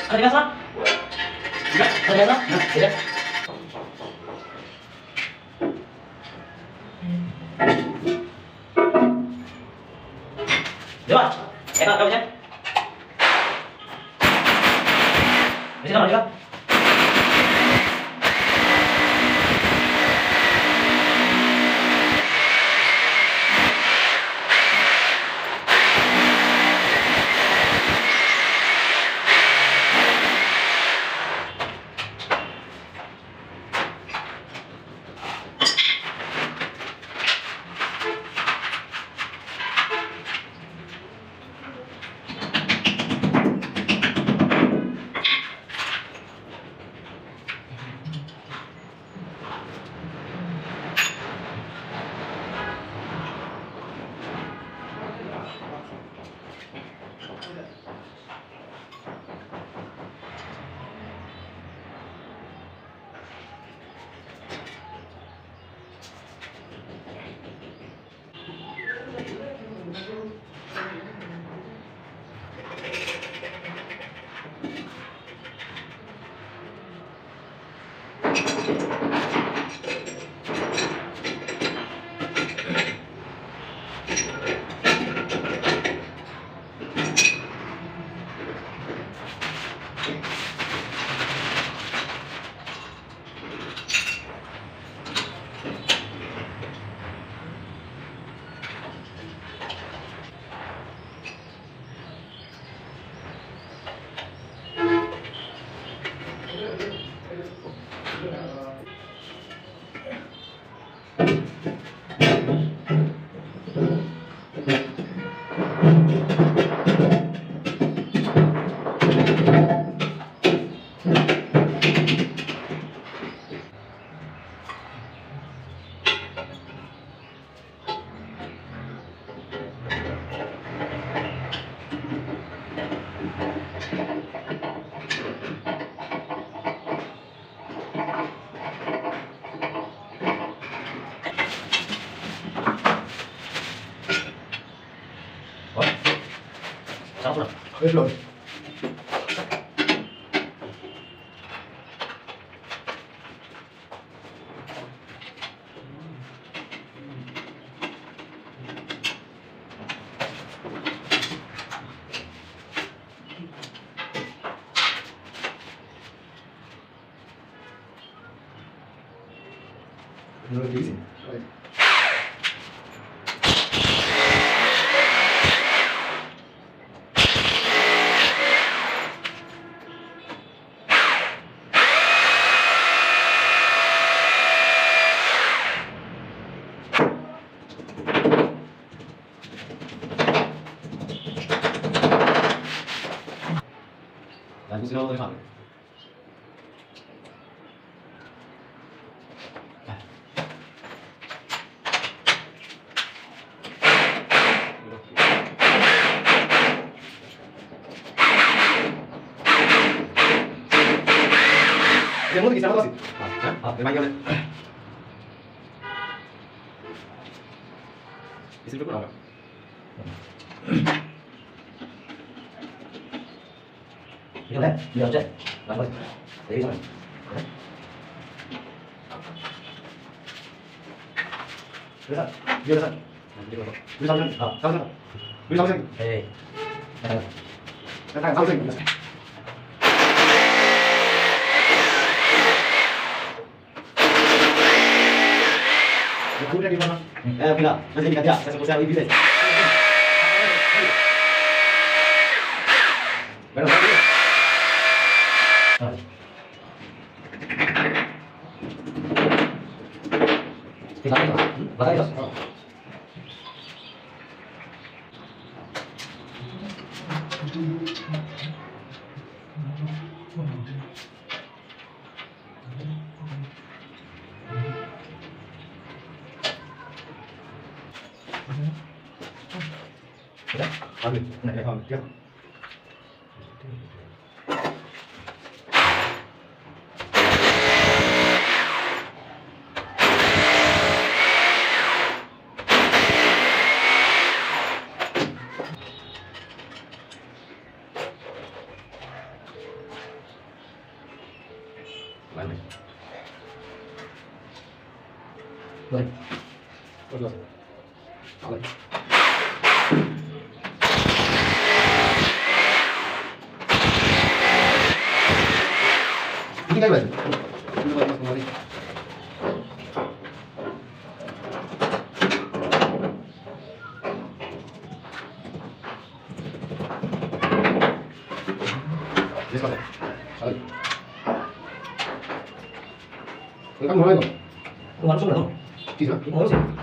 Ada gas lah. Ada gas lah. Nah, tidak. Dewa, enak kamunya. Bisa kamu juga. Sama belum. Menurut di sini. Lagu sih lo terima. Yang mau kisah apa sih? Terima kasih. Istri berapa? Ini udah, dia aja. Langsung. Jadi sama. Bisa. Dia bisa. Bisa sama. Sama. Bisa sama. Eh. Datang sama. Udah di mana? Bila. Nanti kita tidak. Saya sebut saya lebih deh. Benar. Tinggal ini, bakal itu. Udah, ambil. Nah, ya, ambil. Vale. Rồi. Rồi rồi. Đó đây. Ini kan Mas. Ini buat Mas kembali. Yes, Pak. Sekali. Kamu mulai dong. Kung ano sa ano? Cheese, ha? Kung ano siya?